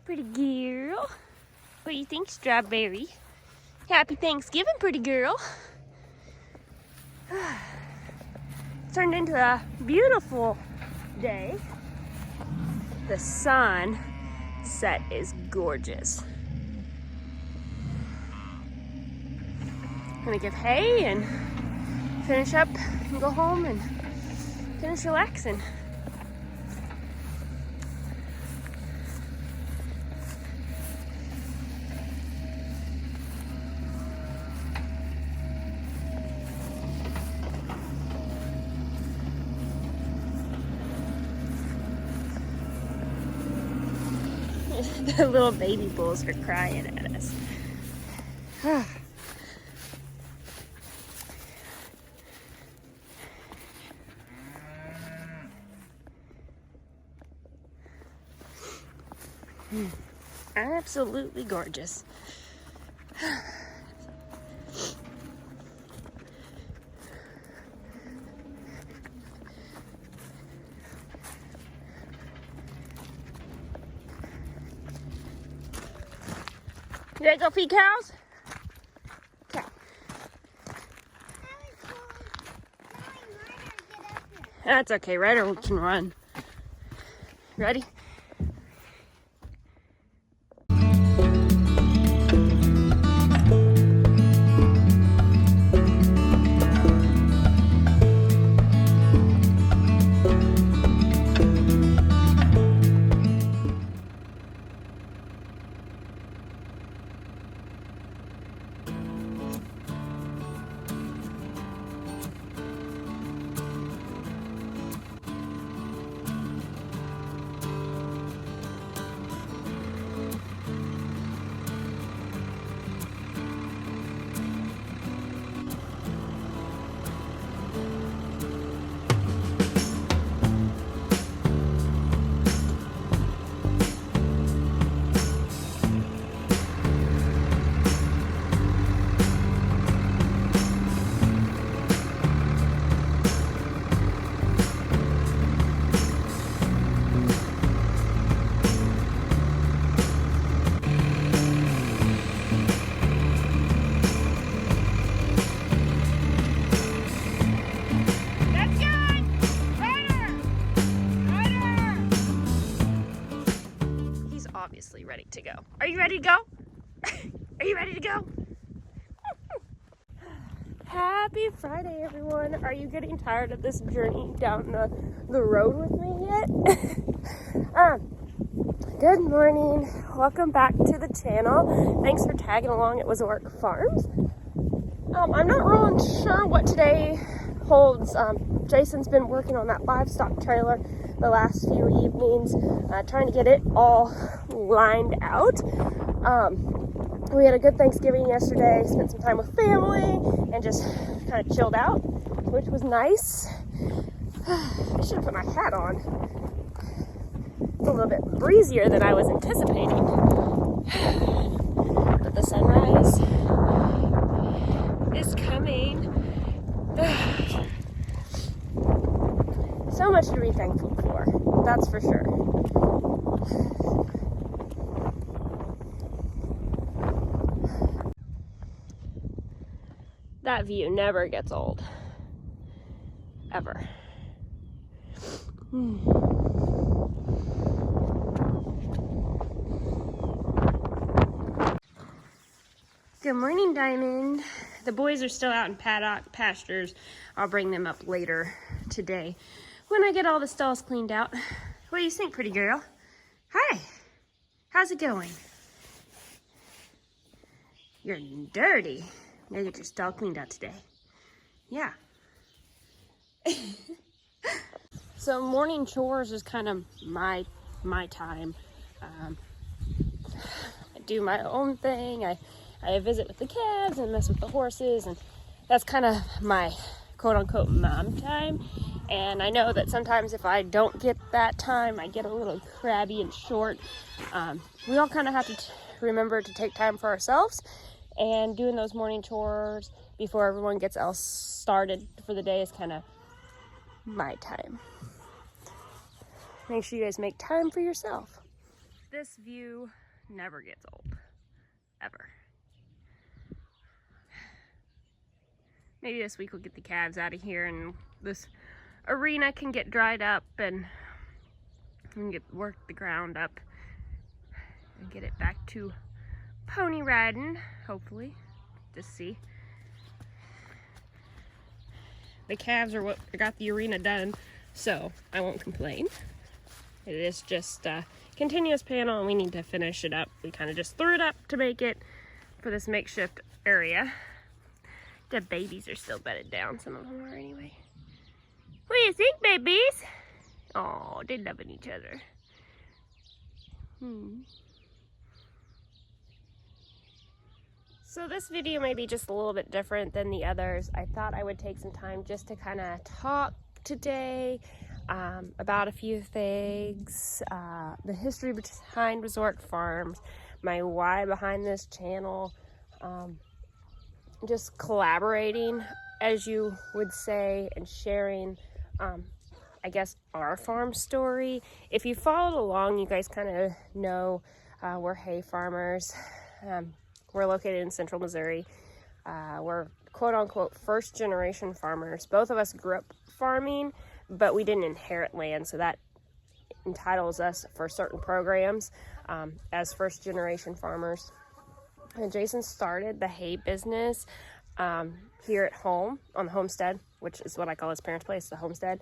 pretty girl. What do you think, Strawberry? Happy Thanksgiving, pretty girl. It's turned into a beautiful day. The sun set is gorgeous. I'm gonna give hay and finish up and go home and finish relaxing. The little baby bulls are crying at us. Absolutely gorgeous. You ready to go feed cows? Okay. That's okay, Ryder can run. Ready? Obviously ready to go. Are you ready to go? Are you ready to go? Happy Friday, everyone. Are you getting tired of this journey down the road with me yet? Good morning. Welcome back to the channel. Thanks for tagging along at Wieczorek Farms. I'm not really sure what today holds. Jason's been working on that livestock trailer the last few evenings, trying to get it all lined out. We had a good Thanksgiving yesterday, spent some time with family, and just kind of chilled out, which was nice. I should have put my hat on. It's a little bit breezier than I was anticipating. But the sunrise is coming. So much to be thankful for, that's for sure. That view never gets old. Ever. Good morning, Diamond. The boys are still out in paddock pastures. I'll bring them up later today when I get all the stalls cleaned out. What do you think, pretty girl? Hi. How's it going? You're dirty. I'm gonna get your stall cleaned out today. Yeah. So morning chores is kind of my time. I do my own thing. I visit with the calves and mess with the horses, and that's kind of my quote-unquote mom time. And I know that sometimes if I don't get that time, I get a little crabby and short. We all kind of have to remember to take time for ourselves, and doing those morning chores before everyone gets else started for the day is kind of my time. Make sure you guys make time for yourself. This view never gets old, ever. Maybe this week we'll get the calves out of here and this arena can get dried up and work the ground up and get it back to pony riding, hopefully. Just see. The calves are what got the arena done, so I won't complain. It is just a continuous panel and we need to finish it up. We kind of just threw it up to make it for this makeshift area. The babies are still bedded down. Some of them are anyway. What do you think, babies? Oh, they're loving each other. So this video may be just a little bit different than the others. I thought I would take some time just to kind of talk today about a few things, the history behind Wieczorek Farms, my why behind this channel, just collaborating, as you would say, and sharing, I guess, our farm story. If you followed along, you guys kind of know we're hay farmers. We're located in central Missouri. We're quote-unquote first-generation farmers. Both of us grew up farming, but we didn't inherit land, so that entitles us for certain programs as first-generation farmers. And Jason started the hay business here at home on the homestead, which is what I call his parents' place, the homestead,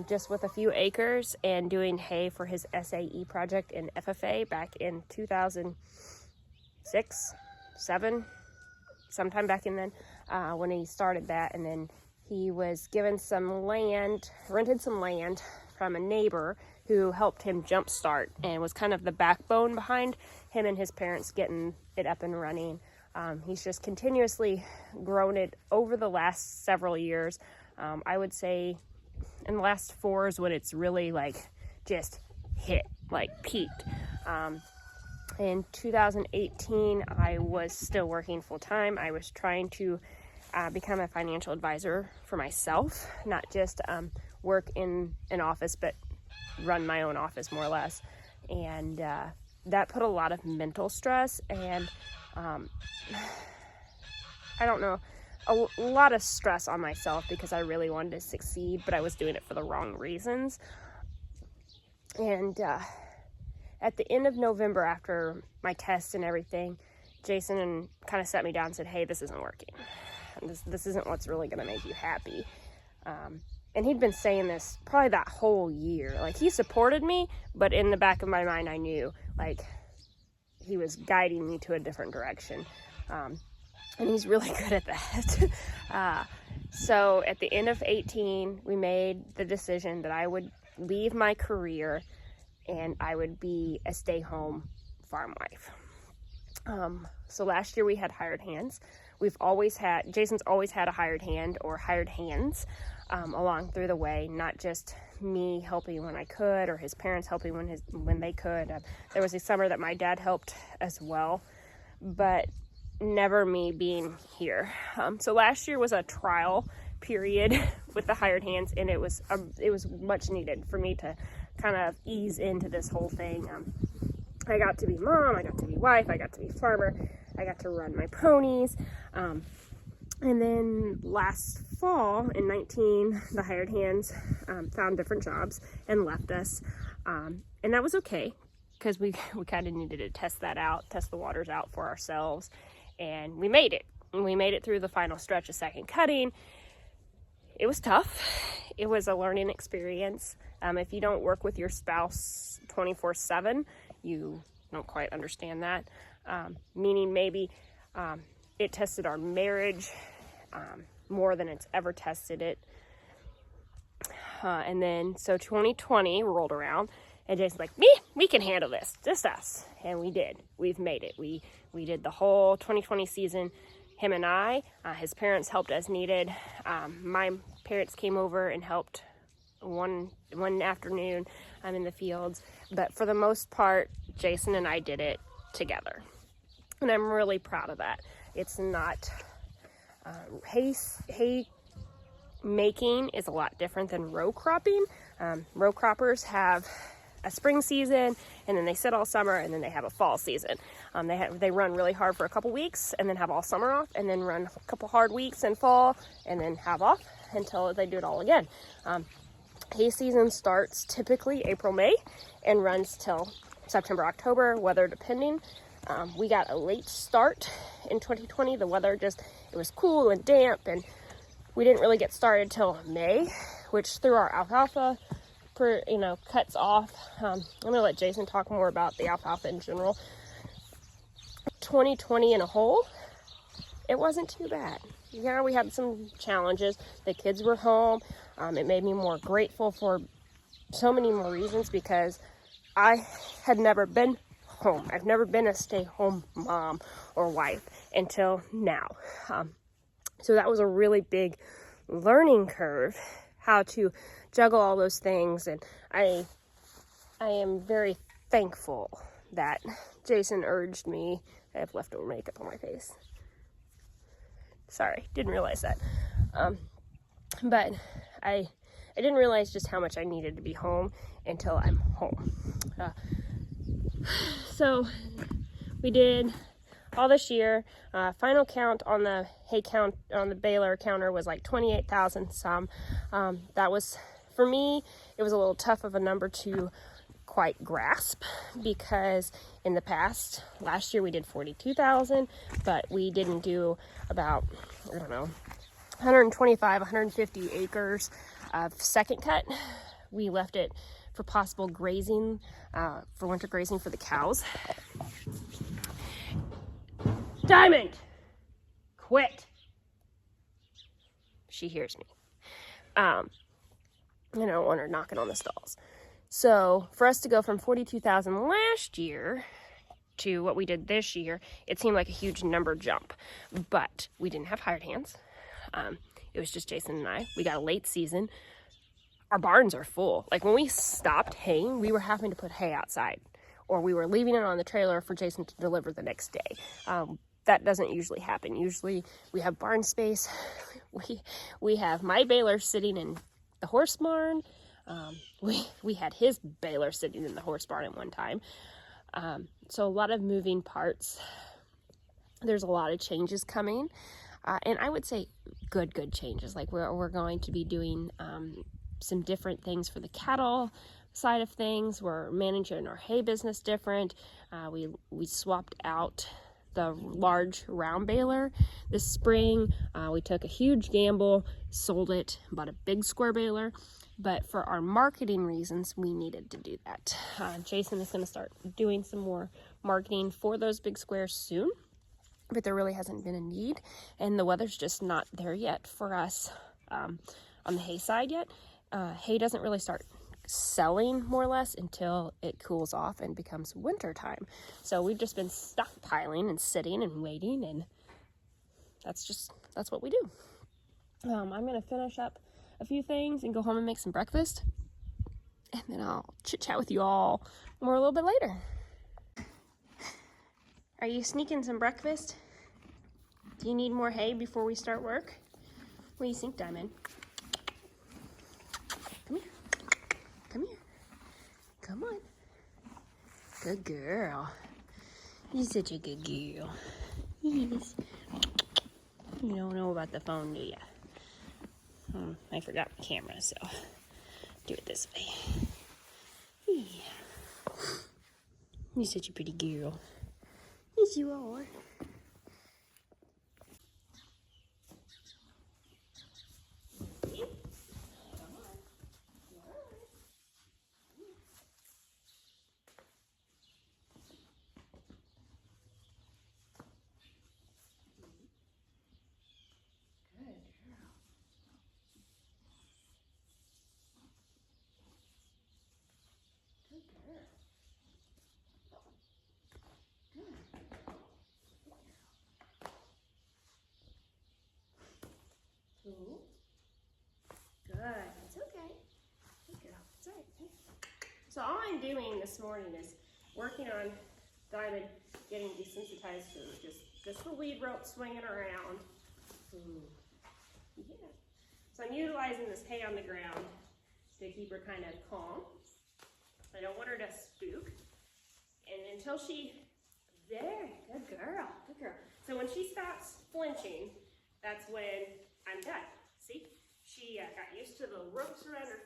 just with a few acres and doing hay for his SAE project in FFA back in 2006, 7, sometime back in then, when he started that. And then he was given some land, rented some land from a neighbor who helped him jumpstart and was kind of the backbone behind him and his parents getting it up and running. He's just continuously grown it over the last several years. I would say in the last 4 is when it's really like just hit, like peaked. In 2018, I was still working full-time. I was trying to become a financial advisor for myself, not just work in an office, but run my own office more or less. And that put a lot of mental stress and I don't know, a lot of stress on myself because I really wanted to succeed, but I was doing it for the wrong reasons. And at the end of November, after my test and everything, Jason kind of sat me down and said, hey, this isn't working. This isn't what's really going to make you happy. And he'd been saying this probably that whole year. Like, he supported me, but in the back of my mind, I knew, like, he was guiding me to a different direction. And he's really good at that. So at the end of 18, we made the decision that I would leave my career and I would be a stay-home farm wife. So last year we had hired hands. Jason's always had a hired hand or hired hands along through the way, not just me helping when I could or his parents helping when they could. There was a summer that my dad helped as well, but never me being here. So last year was a trial period with the hired hands, and it was much needed for me to kind of ease into this whole thing. I got to be mom, I got to be wife, I got to be farmer, I got to run my ponies. And then last fall in 19, the hired hands found different jobs and left us. And that was okay because we kind of needed to test the waters out for ourselves. And we made it. We made it through the final stretch of second cutting. It was tough. It was a learning experience. If you don't work with your spouse 24/7, you don't quite understand that. Meaning maybe it tested our marriage more than it's ever tested it. And then so 2020 rolled around, and Jason's like, we can handle this, just us. And we did. We've made it. We did the whole 2020 season, him and I. His parents helped as needed. My parents came over and helped one afternoon in the fields. But for the most part, Jason and I did it together. And I'm really proud of that. It's not... hay making is a lot different than row cropping. Row croppers have a spring season, and then they sit all summer, and then they have a fall season. They run really hard for a couple weeks and then have all summer off, and then run a couple hard weeks in fall and then have off until they do it all again. Hay season starts typically April, May and runs till September, October, weather depending. We got a late start in 2020. The weather it was cool and damp, and we didn't really get started till May, which threw our alfalfa cuts off. I'm gonna let Jason talk more about the alfalfa in general. 2020 in a whole, it wasn't too bad. Yeah, we had some challenges. The kids were home. It made me more grateful for so many more reasons, because I had never been home. I've never been a stay-home mom or wife until now. So that was a really big learning curve, how to juggle all those things. And I am very thankful that Jason urged me. I have leftover makeup on my face. Sorry, didn't realize that. But I didn't realize just how much I needed to be home until I'm home. So we did all this year. Final count on the hay count on the baler counter was like 28,000 some. That was, for me, it was a little tough of a number to quite grasp, because in the past, last year we did 42,000, but we didn't do about, 125, 150 acres of second cut. We left it for possible grazing, for winter grazing for the cows. Diamond, quit. She hears me. I don't want her knocking on the stalls. So for us to go from 42,000 last year to what we did this year, it seemed like a huge number jump, but we didn't have hired hands. It was just Jason and I. We got a late season. Our barns are full. Like when we stopped haying, we were having to put hay outside, or we were leaving it on the trailer for Jason to deliver the next day. That doesn't usually happen. Usually we have barn space. We have my baler sitting in the horse barn. We had his baler sitting in the horse barn at one time. So a lot of moving parts. There's a lot of changes coming. And I would say good changes. Like we're going to be doing some different things for the cattle side of things. We're managing our hay business different. We swapped out the large round baler this spring. We took a huge gamble, sold it, bought a big square baler. But for our marketing reasons, we needed to do that. Jason is going to start doing some more marketing for those big squares soon, but there really hasn't been a need, and the weather's just not there yet for us on the hay side yet. Hay doesn't really start selling more or less until it cools off and becomes winter time. So we've just been stockpiling and sitting and waiting, and that's what we do. I'm going to finish up a few things and go home and make some breakfast, and then I'll chit chat with you all more a little bit later. Are you sneaking some breakfast? Do you need more hay before we start work? What do you think, Diamond? Come here. Come here. Come on. Good girl. You're such a good girl. Yes. You don't know about the phone, do you? I forgot my camera, so do it this way. Yeah. You're such a pretty girl. Yes, you are. Ooh. Good. It's okay. Good girl. It's all right. So all I'm doing this morning is working on Diamond getting desensitized to just the lead rope swinging around. Ooh. Yeah. So I'm utilizing this hay on the ground to keep her kind of calm. I don't want her to spook. And until there, good girl, good girl. So when she stops flinching, that's when I'm done. See, she got used to the ropes around her.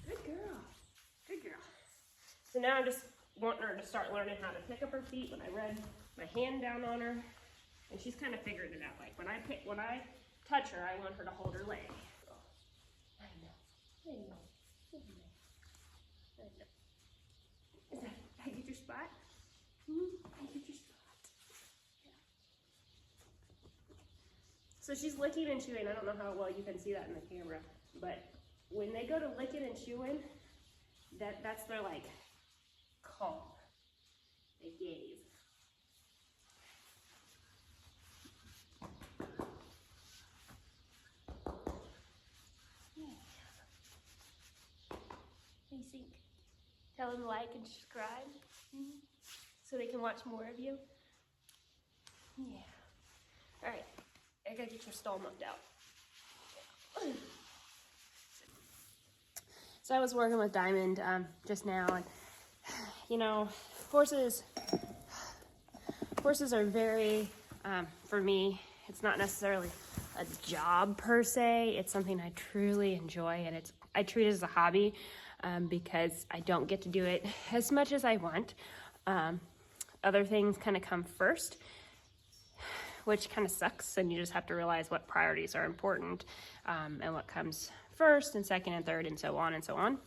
Good girl, good girl. So now I'm just wanting her to start learning how to pick up her feet. When I read my hand down on her, and she's kind of figured it out. Like when I touch her, I want her to hold her leg. I know. Is that, did I get your spot? I get your spot. Yeah. So she's licking and chewing. I don't know how well you can see that in the camera, but when they go to licking and chewing, that's their like call. They gaze. What do you think? Tell them to like and subscribe so they can watch more of you. Yeah. All right, I gotta get your stall mucked out. So I was working with Diamond just now, and you know, horses are very, for me, it's not necessarily a job per se. It's something I truly enjoy, and I treat it as a hobby because I don't get to do it as much as I want. Other things kind of come first, which kind of sucks, and you just have to realize what priorities are important and what comes first and second and third and so on and so on.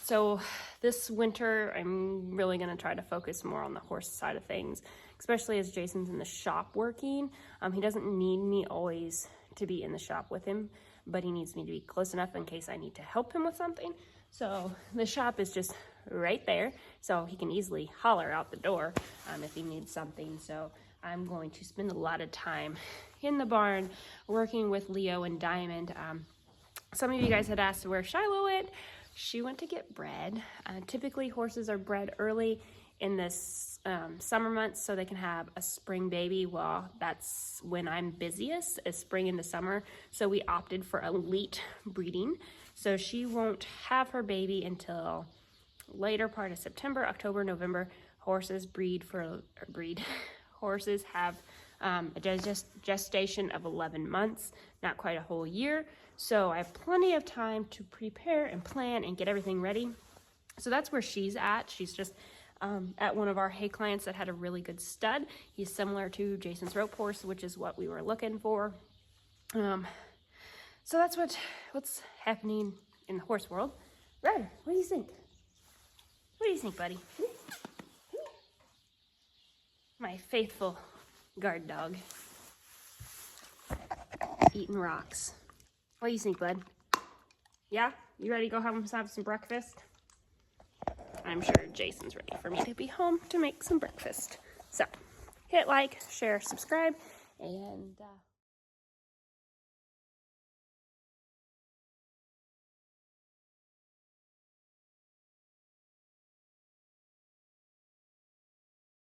So this winter, I'm really going to try to focus more on the horse side of things, especially as Jason's in the shop working. He doesn't need me always to be in the shop with him, but he needs me to be close enough in case I need to help him with something. So the shop is just right there, so he can easily holler out the door if he needs something. So I'm going to spend a lot of time in the barn working with Leo and Diamond. Some of you guys had asked where Shiloh went. She went to get bred. Typically horses are bred early in this summer months so they can have a spring baby. Well, that's when I'm busiest, is spring into summer. So we opted for elite breeding. So she won't have her baby until later part of September, October, November. Horses Horses have a gestation of 11 months, not quite a whole year. So I have plenty of time to prepare and plan and get everything ready. So that's where she's at. She's just at one of our hay clients that had a really good stud. He's similar to Jason's rope horse, which is what we were looking for. So that's what's happening in the horse world. Ryder, what do you think? What do you think, buddy? My faithful guard dog. Eating rocks. What do you think, bud? Yeah? You ready to go have some breakfast? I'm sure Jason's ready for me to be home to make some breakfast. So, hit like, share, subscribe, and